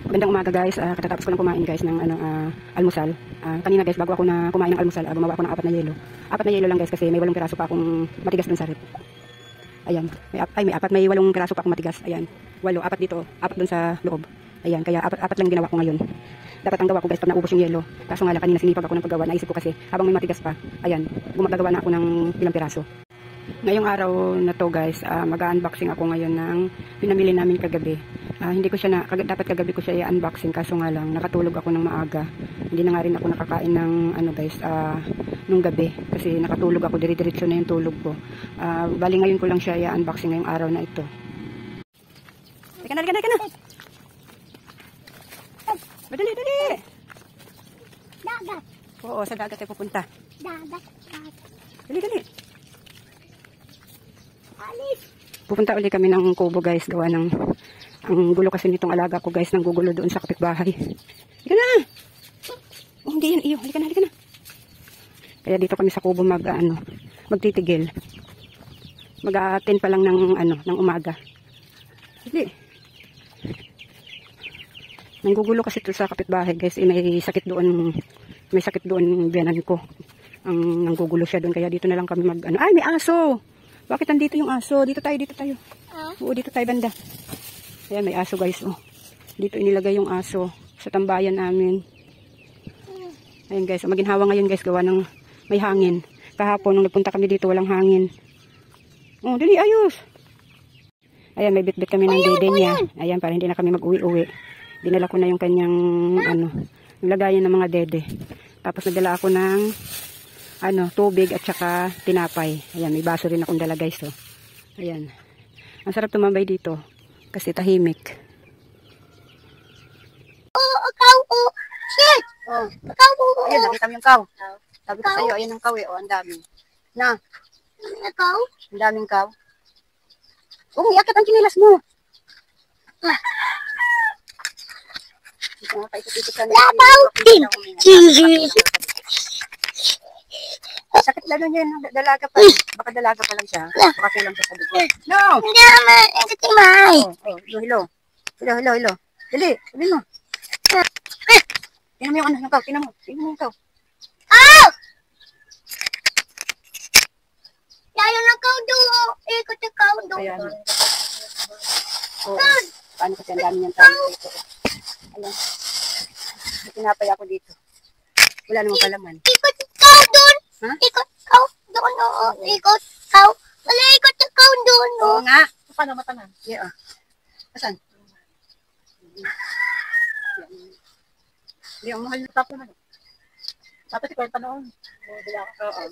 Magandang umaga guys, katatapos ko lang kumain guys ng almusal. Kanina guys, bago ako na kumain ng almusal, gumawa ako ng 4 na yelo. 4 na yelo lang guys kasi may 8 piraso pa akong matigas dun sa rep. Ayan, may 8 piraso pa akong matigas. Ayan, 8, 4 dito, 4 dun sa loob. Ayan, kaya 4 lang ginawa ko ngayon. Dapat ang gawa ko guys pag naubos yung yelo. Kaso nga lang kanina sinipag ako ng paggawa, naisip ko kasi habang may matigas pa, ayan, gumagawa na ako ng ilang piraso. Ngayong araw na to guys, mag-unboxing ako ngayon ng pinamili namin kagabi. Hindi ko siya dapat kagabi ko siya i-unboxing kaso nga lang nakatulog ako ng maaga. Hindi na nga rin ako nakakain ng guys, nung gabi kasi nakatulog ako, dire-diretso na yung tulog ko. Bali ngayon ko lang siya i-unboxing ngayong araw na ito. Dali ka na. Dali. Dagat. Oo, sa dagat tayo pupunta. Dagat. Dali. Alis. Pupunta ulit kami ng Kubo guys, gawa ng ang gulo kasi nitong alaga ko guys, nang gugulo doon sa kapitbahay. Halika na! Oh, hindi yan iyo, halika na. Kaya dito kami sa Kubo magtitigil. Mag-10 pa lang ng umaga. Hindi. Nanggugulo kasi ito sa kapitbahay guys, may sakit doon biyanan ko. Ang nanggugulo siya doon, kaya dito na lang kami ay, may aso! Bakit nandito yung aso? Dito tayo. Oo, dito tayo banda. Ayan, may aso guys. Oh. Dito inilagay yung aso sa tambayan namin. Ayan guys, maginhawa ngayon guys, gawa ng may hangin. Kahapon nung nagpunta kami dito, walang hangin. Oh, dali, ayos. Ayan, may bitbit kami ng dede niya. Ayan, para hindi na kami mag-uwi-uwi. Dinala ko na yung kanyang yung lagayan ng mga dede. Tapos nagdala ako ng tubig at saka tinapay. Ayan, may baso rin akong dala guys. Oh. Ayan. Ang sarap tumambay dito kasi tahimik. Ikaw. Shit. Oh. Ikaw. Ayan, nakita mo yung kaw. Sabi ko sa'yo, ayan ang kaw eh. Oh, ang dami. Na. Ikaw. Ang daming kaw. Umiakit ang kinilas mo. Labaw din. Sakit lalo niya yung dalaga pa. Baka dalaga pa lang siya. Baka kulang siya sa dugo. No! Hindi naman. Ito timay. Hello. Dali, sabi mo. Tingnan mo yung kaw. Tingnan mo yung kaw. Ah! Lalo na ikaw doon. Ikot ikaw doon. Ayan. Paano kasi ang dami niyang tayo dito. Ayan. May tinapay ako dito. Wala namang palaman. Ikot ikaw doon. Ha? Ikot ikaw doon. Ikot ikaw. Wala ikot ikaw doon. Oo nga. Paano matanan? Yeah. Asan? Hindi, ang mahal na tapo na. Dapat ikaw yung panoon.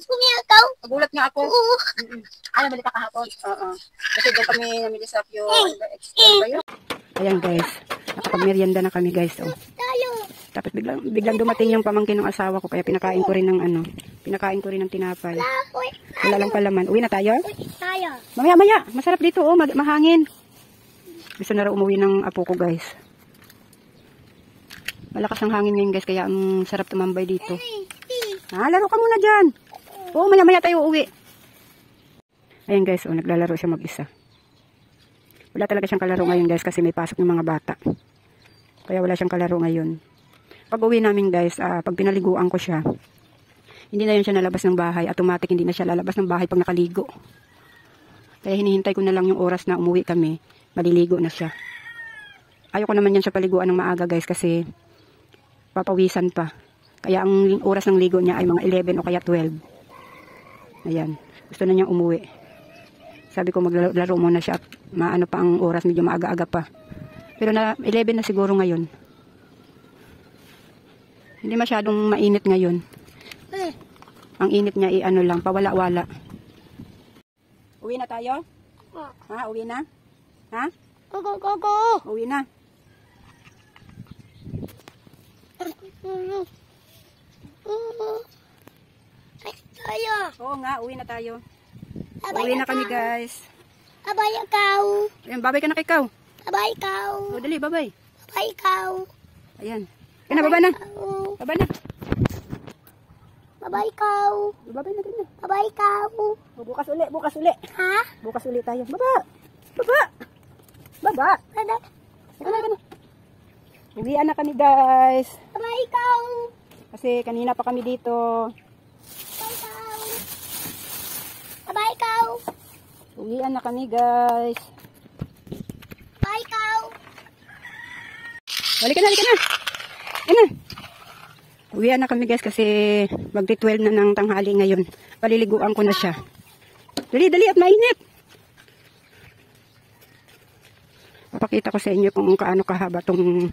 Kumiyakaw. Nagulat nga ako. Oo. Ay, nabalik ka kahapon. Oo. Kasi doon kami namili sa Pio. Ayan guys. Nakapag-merienda na kami guys. Oh. Tayo. Tapos biglang dumating yung pamangkin ng asawa ko. Kaya pinakain ko rin ng tinapay. Wala lang palaman. Uwi na tayo? Tayo. Mamaya. Masarap dito. Oh. Mahangin. Gusto na raw umuwi ng apo ko guys. Malakas ang hangin ngayon guys. Kaya ang sarap tumambay dito. Laro ka muna dyan. Oo, maya tayo uuwi. Ayan guys, naglalaro siya mag-isa. Wala talaga siyang kalaro ngayon guys kasi may pasok ng mga bata. Kaya wala siyang kalaro ngayon. Pag uwi namin guys, pag pinaliguan ko siya, hindi na yun siya nalabas ng bahay. Automatic hindi na siya lalabas ng bahay pag nakaligo. Kaya hinihintay ko na lang yung oras na umuwi kami, maliligo na siya. Ayoko naman yan siya paliguan ng maaga guys kasi papawisan pa. Kaya ang oras ng ligo niya ay mga 11 o kaya 12. Ayan. Gusto na niyang umuwi. Sabi ko maglaro muna siya. Maano pa ang oras. Medyo maaga-aga pa. Pero 11 na siguro ngayon. Hindi masyadong mainit ngayon. Ang init niya ay lang. Pawala-wala. Uwi na tayo? Ha? Uwi na? Ha? Go. Uwi na. Tayo. Oo nga, uwi na tayo. Abay Uwi na kami guys. Abay ikaw. Ayan, babay ka na kay Kaw. Abay ikaw. O, dali, babay. Abay ikaw. Ayan. Kaya na, baba na. Baba na. Abay ikaw. Babay na din na. Abay ikaw. O, bukas uli. Ha? Bukas uli tayo. Baba. Baba. Ano? Ika na. Uwian na kami guys. Aba, ikaw. Kasi kanina pa kami dito. Aba, ikaw. Uwian na kami guys. Aba, ikaw. Halika na, halika na. Halika na. Uwian na kami guys kasi magti-12 na ng tanghali ngayon. Paliliguan ko na siya. Dali, dali at mainit. Papakita ko sa inyo kung kaano kahaba tong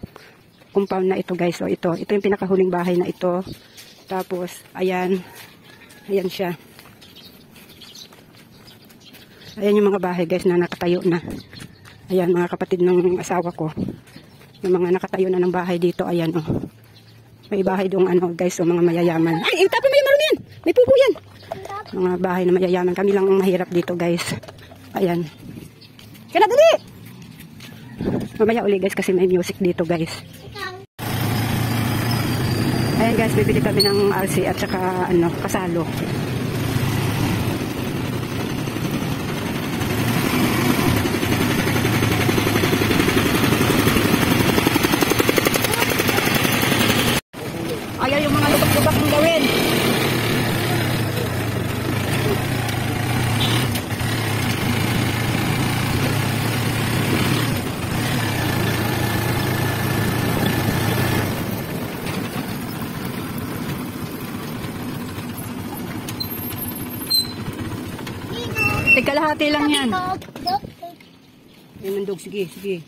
compound na ito guys. So ito yung pinakahuling bahay na ito. Tapos ayan. Ayan siya. Ayan yung mga bahay guys na nakatayo na. Ayan mga kapatid ng asawa ko. Yung mga nakatayo na ng bahay dito. Ayan oh. May bahay doong ano guys o mga mayayaman. Ay, tapos may marumi yan. May pupo yan. Mga bahay na mayayaman. Kami lang ang mahirap dito guys. Ayan. Kaya na dali! Mamaya uli guys kasi may music dito guys. Ayan guys, bibili kami ng RC at saka ano, kasalo. Ayaw yung mga lubak-lubak mong gawin. Tigkalahati lang yan. Yan ang dog. Sige, sige.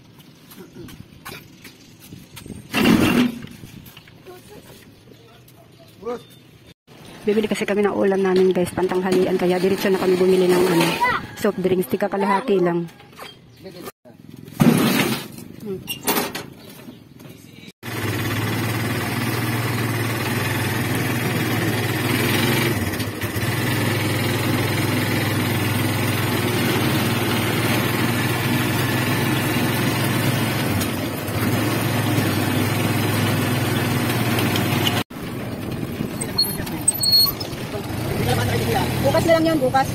Bibili kasi kami ng ulam namin guys, pantanghalian. Kaya diretso na kami bumili ng ano, soft drinks. Tigkalahati lang. Bukas na lang yun, bukas.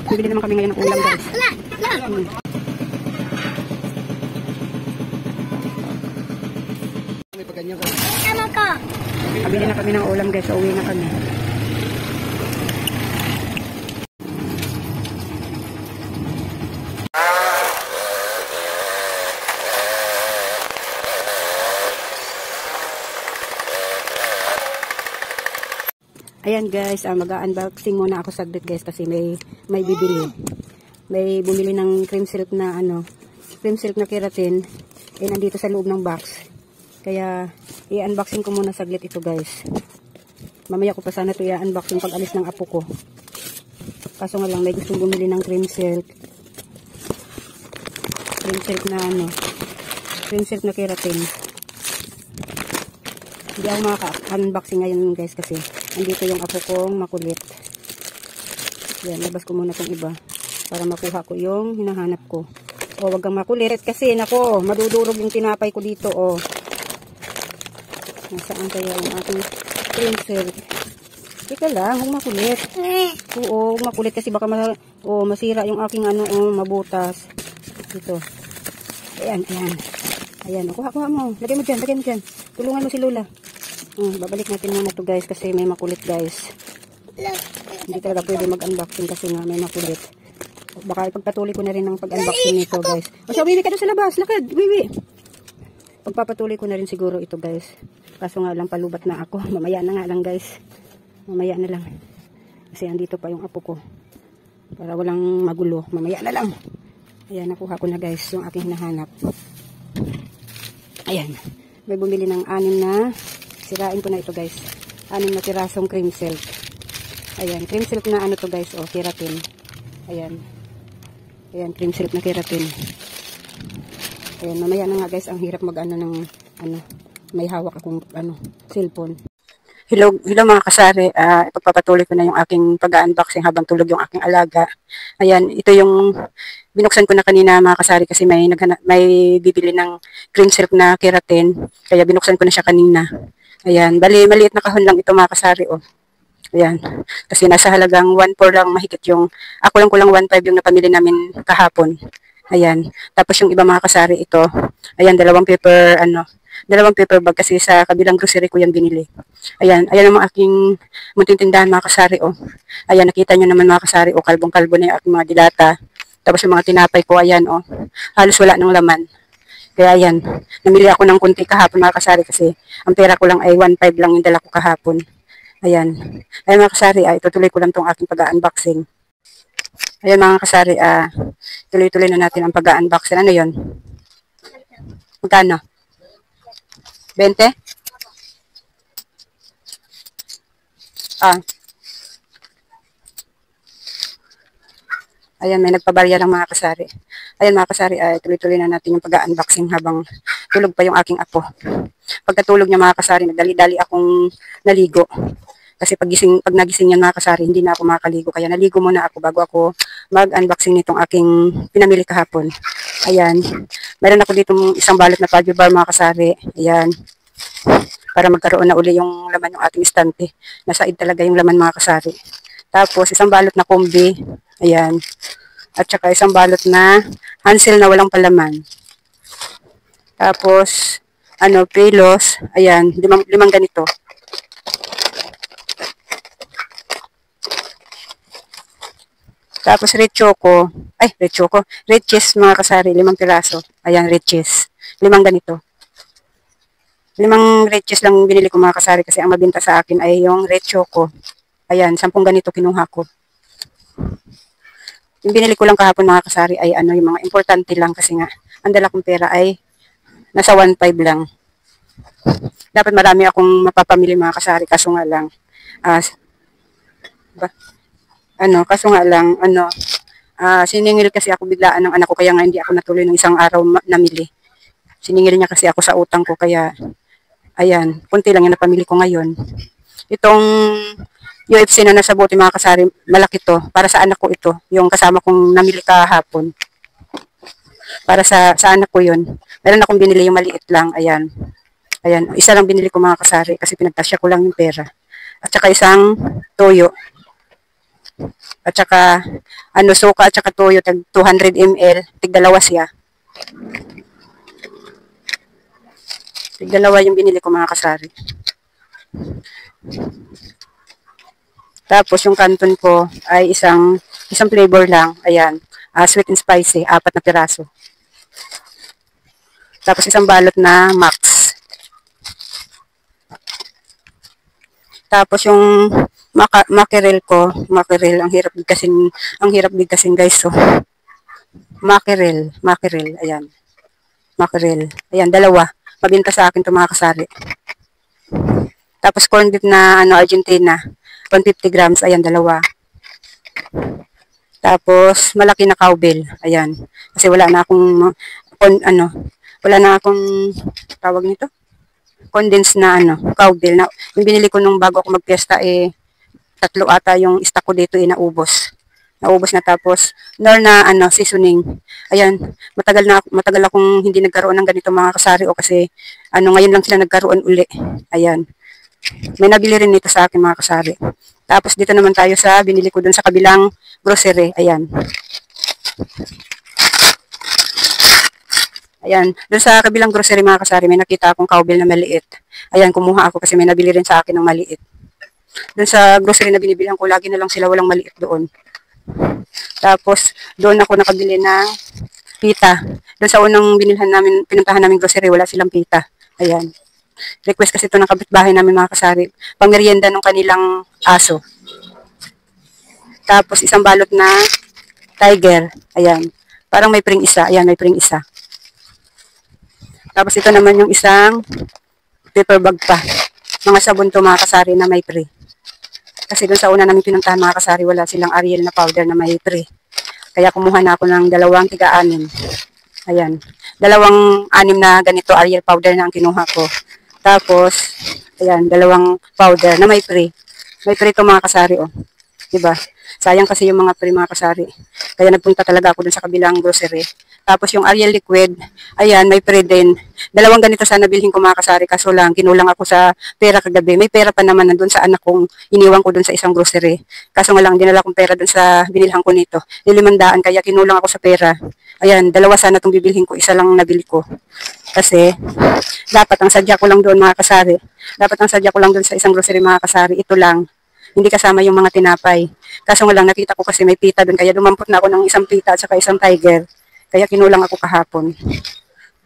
Bibili naman kami ngayon ng ulam guys. Tama ka. Bibili na kami ng ulam guys, so uwi na kami. Ayan guys, mag-unboxing muna ako saglit guys kasi may bibili. May bumili ng cream silk na ano, cream silk na keratin. Eh nandito sa loob ng box. Kaya i-unboxing ko muna saglit ito guys. Mamaya ko pa sana ito i-unboxing pag alis ng apo ko. Kaso nga lang may gustong bumili ng cream silk. Cream silk na ano, cream silk na keratin. Hindi ako makaka-unboxing ngayon guys kasi andito yung apo kong makulit. Yan, labas ko muna itong iba para makuha ko yung hinahanap ko. O, wag kang makulit kasi, nako, madudurog yung tinapay ko dito, o. Nasaan kaya yung ating cream silk? Teka lang, huwag makulit. Oo, huwag makulit kasi baka masira yung aking ano, mabutas. Dito. Ayan, ayan. Ayan, kuha mo. Lagay mo dyan. Tulungan mo si Lola. Babalik natin muna to guys kasi may makulit guys. Hindi talaga pwede mag-unboxing kasi nga may makulit. Baka ipagpatuloy ko na rin ng pag-unboxing nito guys. O siya, wiwi ka doon sa labas. Lakad, wiwi. Pagpapatuloy ko na rin siguro ito guys. Kaso nga lang palubat na ako. Mamaya na nga lang guys. Mamaya na lang. Kasi andito pa yung apo ko. Para walang magulo. Mamaya na lang. Ayan, nakuha ko na guys yung aking hinahanap. Ayan. May bumili ng 6 na. Sirain ko na ito guys. 6 na pirasong cream silk. Ayan, cream silk na ano to guys, o, keratin. Ayan. Ayan, cream silk na keratin. Ayan, mamaya na nga guys, ang hirap mag-ano ng, ano, may hawak akong, ano, cellphone. Hello mga kasari, ipagpapatuloy ko na yung aking pag-unboxing habang tulog yung aking alaga. Ayan, ito yung binuksan ko na kanina mga kasari kasi may bibili ng cream silk na keratin. Kaya binuksan ko na siya kanina. Ayan, bali maliit na kahon lang ito mga kasari, oh. Ayan. Kasi nasa halagang 1.4 lang mahigit yung, ako lang kulang 1.5 yung napamili namin kahapon. Ayan. Tapos yung iba mga kasari ito, ayan, dalawang paper bag kasi sa kabilang grocery ko yan binili. Ayan, ayan ang mga aking munting tindahan mga kasari, oh. Ayan, nakita nyo naman mga kasari, oh, kalbong-kalbo na yung aking mga dilata. Tapos yung mga tinapay ko, ayan, oh, halos wala ng laman. Kaya ayan, namili ako ng kunti kahapon mga kasari kasi ang pera ko lang ay 1.5 lang yung dala ko kahapon. Ayan. Ayan mga kasari, itutuloy ko lang tong aking pag-unboxing. Ayan mga kasari, tuloy-tuloy na natin ang pag-unboxing. Ano yon? Magkano? 20? Ayan, may nagpabarya ng mga kasari. Ayan mga kasari, tuloy-tuloy na natin yung pag-unboxing habang tulog pa yung aking apo. Pagkatulog niya mga kasari, nagdali-dali akong naligo. Kasi pag nagising yan mga kasari, hindi na ako makakaligo. Kaya naligo muna ako bago ako mag-unboxing nitong aking pinamili kahapon. Ayan. Meron ako dito isang balot na Paggi bar mga kasari. Ayan. Para magkaroon na uli yung laman ng ating estante. Nasaid talaga yung laman mga kasari. Tapos isang balot na kombi. Ayan. At saka isang balot na Hansel na walang palaman. Tapos, pelos. Ayan. Limang ganito. Tapos red choco. Red cheese mga kasari, 5 piraso. Ayan, red cheese. 5 ganito. 5 red cheese lang binili ko mga kasari kasi ang mabenta sa akin ay yung red choco. Ayan, 10 ganito kinuha ko. Yung binili ko lang kahapon mga kasari ay yung mga importante lang kasi nga, ang dala kong pera ay nasa 1.5 lang. Dapat marami akong mapapamili mga kasari kaso nga lang, siningil kasi ako biglaan ng anak ko kaya nga hindi ako natuloy ng isang araw namili. Siningil niya kasi ako sa utang ko kaya ayan, kunti lang yung napamili ko ngayon. Itong UFC na nasa bote mga kasari, malaki to. Para sa anak ko ito, yung kasama kong namili kahapon. Para sa anak ko yun. Meron akong binili yung maliit lang, ayan. Ayan, isa lang binili ko mga kasari kasi pinagtasya ko lang yung pera. At saka isang toyo. At saka, suka at saka toyo, 200 ml, tig-2 siya. Tig-2 yung binili ko mga kasari. Tapos yung canton ko ay isang flavor lang, ayan, sweet and spicy, 4 na piraso. Tapos isang balot na Max. Tapos yung mackerel ko, ang hirap bigkasin guys, so. Mackerel, ayan. Mackerel, ayan, 2. Mabinta sa akin 'to mga kasari. Tapos corned beef na Argentina, 150 grams, ayan, 2. Tapos malaki na cowbell, ayan. Kasi wala na akong tawag nito, condensed na cowbell na yung binili ko nung bago ako magpiesta 3 ata yung stock ko dito naubos na. Tapos nor na seasoning, ayan, matagal akong hindi nagkaroon ng ganito mga kasari kasi ngayon lang sila nagkaroon uli. Ayan, may nabili rin nito sa akin mga kasari. Tapos dito naman tayo sa binili ko dun sa kabilang grocery, ayan. Ayan, doon sa kabilang grocery mga kasari, may nakita akong cowbell na maliit. Ayan, kumuha ako kasi may nabili rin sa akin ng maliit. Doon sa grocery na binibilihan ko, lagi na lang sila walang maliit doon. Tapos, doon ako nakabili ng pita. Doon sa unang pinuntahan namin grocery, wala silang pita. Ayan. Request kasi ito ng kapitbahay namin mga kasari. Pangmerienda ng kanilang aso. Tapos, isang balot na Tiger. Ayan. Parang may pring isa. Ayan, may pring isa. Tapos ito naman yung isang paper bag pa. Mga sabon to mga kasari na may pre. Kasi doon sa una namin pinuntahan mga kasari, wala silang Ariel na powder na may pre. Kaya kumuha na ako ng 2 tiga-6. Ayan. 2 6 na ganito Ariel powder na ang kinuha ko. Tapos, ayan, 2 powder na may pre. May pre to mga kasari, oh. Diba? Sayang kasi yung mga pre, mga kasari. Kaya nagpunta talaga ako dun sa kabilang grocery. Tapos yung Ariel Liquid, ayan, may pre din. Dalawang ganito sana bilhin ko, mga kasari, kaso lang, kinulang ako sa pera kagabi. May pera pa naman nandun sa anak kong iniwan ko dun sa isang grocery. Kaso nga lang, dinala kong pera dun sa binilhan ko nito. 500, kaya kinulang ako sa pera. Ayan, dalawa sana itong bibilhin ko, isa lang nabili ko. Kasi, dapat ang sadya ko lang doon, mga kasari. Dapat ang sadya ko lang doon sa isang grocery, mga kasari. Ito lang. Hindi kasama yung mga tinapay. Kaso nga lang, nakita ko kasi may pita doon. Kaya dumampot na ako ng isang pita at saka isang tiger. Kaya kinulang ako kahapon.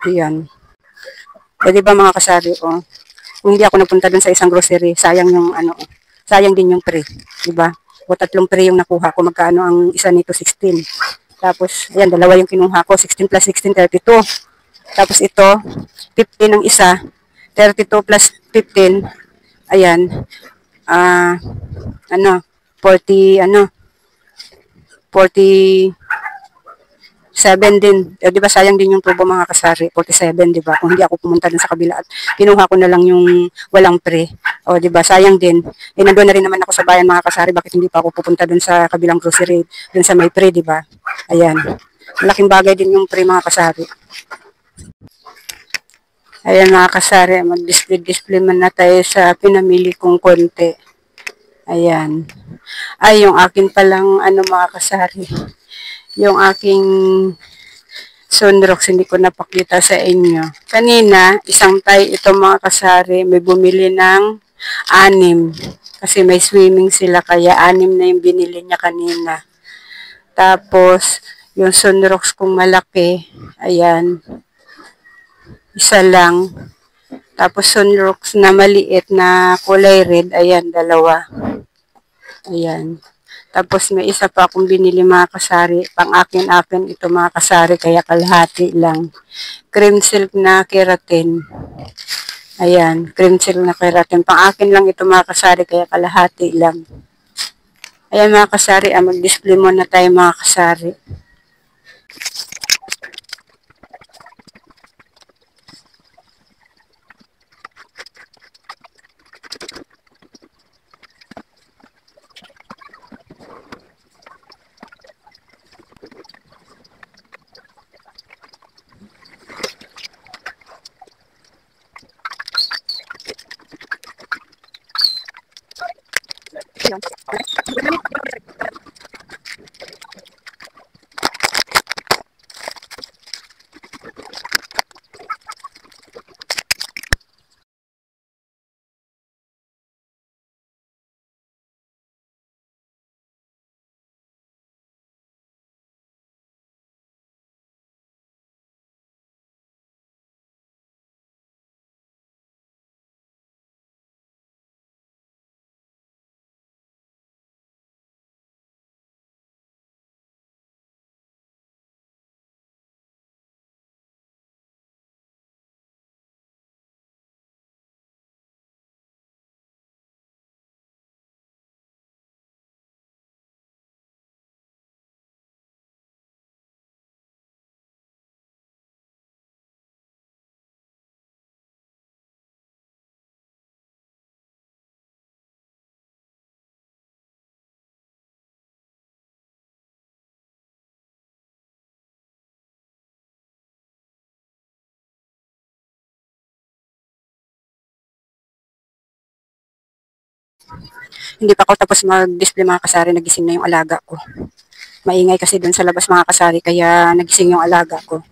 Ayan. O, diba, mga kasari, oh. Kung hindi ako nagpunta doon sa isang grocery, sayang yung ano, sayang din yung pre. Diba? O, 3 pre yung nakuha ko. Magkano ang isa nito? 16. Tapos, ayan, dalawa yung kinuha ko. 16 plus 16, 32. Tapos ito, 15 ang isa. 32 plus 15, ayan, ano, 40, 47 din. Di ba sayang din yung tubo, mga kasari? 47, di ba? Kung hindi ako pumunta dun sa kabila at kinuha ko na lang yung walang pre. O, di ba? Sayang din. Eh, nandun na rin naman ako sa bayan, mga kasari. Bakit hindi pa ako pupunta dun sa kabilang grocery, dun sa may pre, di ba? Ayan. Malaking bagay din yung pre, mga kasari. Ayan, mga kasari, mag-display man na tayo sa pinamili kong konti. Ayan. Ay, yung akin palang, mga kasari, yung aking sunrox, hindi ko napakita sa inyo. Kanina, isang tay ito, mga kasari, may bumili ng 6. Kasi may swimming sila, kaya 6 na yung binili niya kanina. Tapos, yung sunrox kong malaki, ayan, isa lang. Tapos sunrox na maliit na kulay red, ayan, 2. Ayan. Tapos may isa pa akong binili, mga kasari, pang akin ito, mga kasari, kaya kalahati lang. Cream silk na keratin. Ayan, cream silk na keratin. Pang akin lang ito, mga kasari, kaya kalahati lang. Ayan, mga kasari, mag-display muna tayo, mga kasari. Hindi pa ako tapos mag-display, mga kasari, nagising na yung alaga ko. Maingay kasi dun sa labas, mga kasari, kaya nagising yung alaga ko.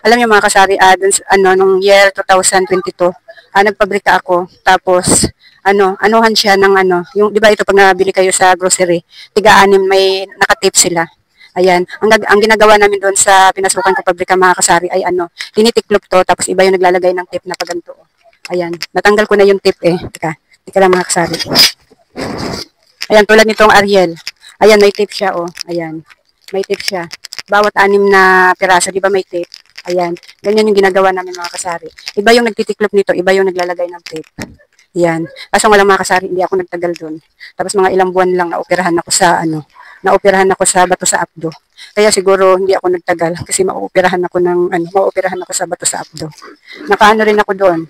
Alam niyo, mga kasari, dun, nung year 2022, nagpabrika ako. Tapos, anuhan siya ng yung, di ba ito, pag nabili kayo sa grocery, tiga-6, may nakatip sila. Ayan, ang ginagawa namin doon sa pinasukan ko pabrika mga kasari ay ano, tinitiklop to, tapos iba yung naglalagay ng tape na paganto. Ayan, natanggal ko na yung tape eh. Teka lang mga kasari. Ayan, tulad nitong Ariel. Ayan, may tape siya oh. Ayan, may tape siya. Bawat 6 na piraso, di ba may tape? Ayan, ganyan yung ginagawa namin mga kasari. Iba yung nagtitiklop nito, iba yung naglalagay ng tape. Ayan, kaso nga lang mga kasari, hindi ako nagtagal doon. Tapos mga ilang buwan lang naoperahan ako sa ano, naoperahan ako sa bato sa abdo. Kaya siguro hindi ako nagtagal kasi maoperahan ako maoperahan ako sa bato sa abdo. Nakaano rin ako doon.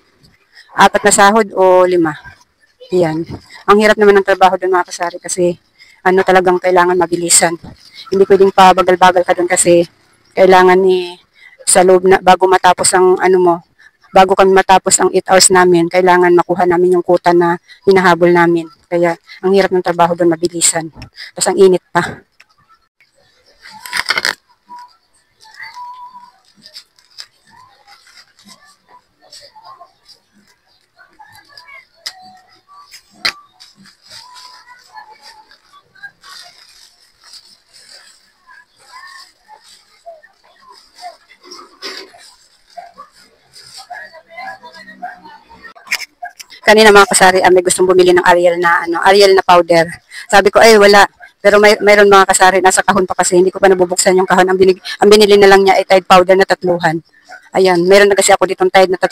4 na sahod o 5. Yan. Ang hirap naman ng trabaho doon mga kasari kasi ano talagang kailangan mabilisan. Hindi pwedeng pabagal-bagal ka doon kasi kailangan sa loob na bago matapos ang bago kami matapos ang 8 hours namin, kailangan makuha namin yung quota na hinahabol namin. Kaya ang hirap ng trabaho doon mabilisan. Tapos ang init pa. Kanina mga kasari, may gustong bumili ng Ariel na powder. Sabi ko, ay wala. Pero mayroon mga kasari, nasa kahon pa kasi, hindi ko pa nabubuksan yung kahon. Ang binili na lang niya ay Tide powder na 3. Ayan, meron na kasi ako ditong Tide na 3.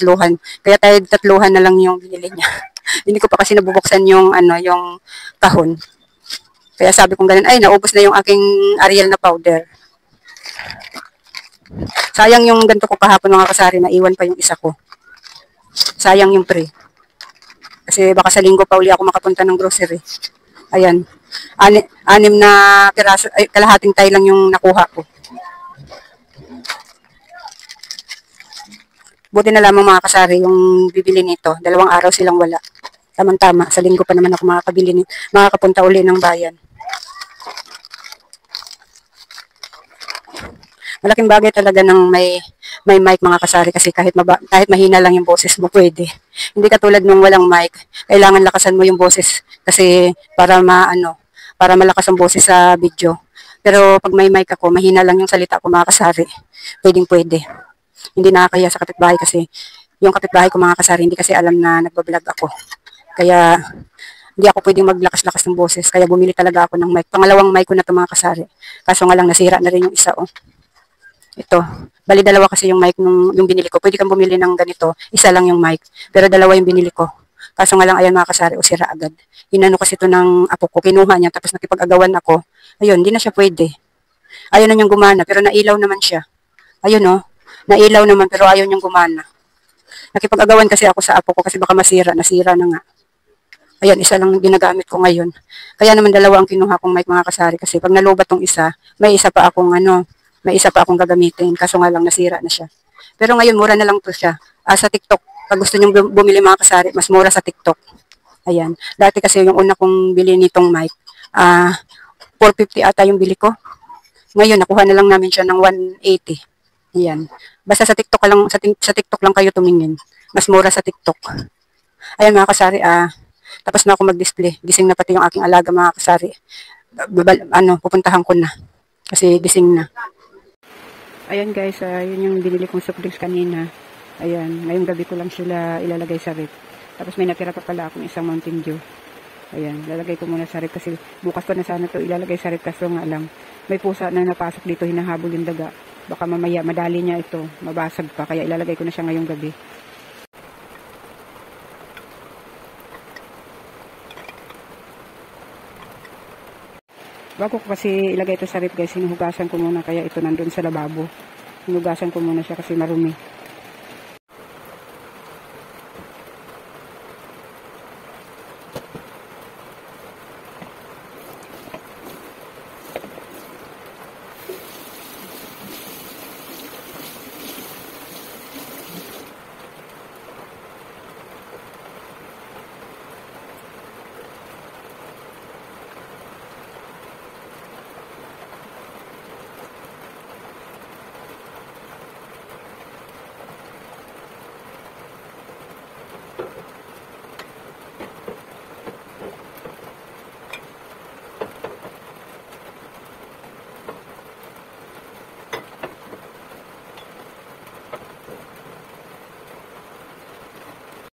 Kaya Tide 3 na lang yung binili niya. Hindi ko pa kasi nabubuksan yung kahon. Kaya sabi kong ganun, ay naubos na yung aking Ariel na powder. Sayang yung ganito ko kahapon mga kasari, naiwan pa yung isa ko. Sayang yung pre. Kasi baka sa linggo pa uli ako makapunta ng grocery. Ayan. 6 na piraso, ay kalahating tayo lang yung nakuha ko. Buti na lamang mga kasari yung bibili nito. 2 araw silang wala. Tamang-tama. Sa linggo pa naman ako makakapunta uli ng bayan. Malaking bagay talaga ng may mic mga kasari kasi kahit mahina lang yung boses mo pwede. Hindi katulad nung walang mic, kailangan lakasan mo yung boses kasi para malakas ang boses sa video. Pero pag may mic ako, mahina lang yung salita ko mga kasari. Pwede. Hindi nakakaya sa kapitbahay kasi yung kapitbahay ko mga kasari hindi kasi alam na nagbablog ako. Kaya hindi ako pwedeng maglakas-lakas ng boses. Kaya bumili talaga ako ng mic. Pangalawang mic ko na ito mga kasari. Kaso nga lang nasira na rin yung isa oh. Ito, bali 2 kasi yung mic yung binili ko. Pwede kang bumili ng ganito, isa lang yung mic. Pero 2 yung binili ko. Kaso nga lang ayan mga kasari, o sira agad. Inano kasi ito ng apo ko, kinuha niya, tapos nakipag-agawan ako. Ayun, hindi na siya pwede. Ayaw na niyang gumana, pero nailaw naman siya. Ayun oh, nailaw naman, pero ayaw niyang gumana. Nakipag-agawan kasi ako sa apo ko kasi baka nasira na nga. Ayan, isa lang ginagamit ko ngayon. Kaya naman 2 ang kinuha kong mic mga kasari kasi pag nalubat tong isa, may isa pa akong gagamitin. Kaso nga lang nasira na siya. Pero ngayon mura na lang to siya. Sa TikTok, pag gusto niyo bumili mga kasari, mas mura sa TikTok. Ayan. Dati kasi yung una kong bili nitong mic, 450 ata yung bili ko. Ngayon nakuha na lang namin siya ng 180. Ayan. Basta sa TikTok lang kayo tumingin. Mas mura sa TikTok. Ayan mga kasari, tapos na ako mag-display. Gising na pati yung aking alaga mga kasari. Pupuntahan ko na. Kasi gising na. Ayan guys, yun yung binili kong soft drinks kanina. Ayan, ngayong gabi ko lang sila ilalagay sa rep. Tapos may natira pa pala akong isang Mountain Dew. Ayan, lalagay ko muna sa rep kasi bukas ko na sana to ilalagay sa rep kaso nga lang. May pusa na napasok dito, hinahabol yung daga. Baka mamaya madali niya ito, mabasag pa. Kaya ilalagay ko na siya ngayong gabi. Bago ko kasi ilagay ito sa rep guys, hinuhugasan ko muna kaya ito nandun sa lababo. Hinugasan ko muna siya kasi marumi.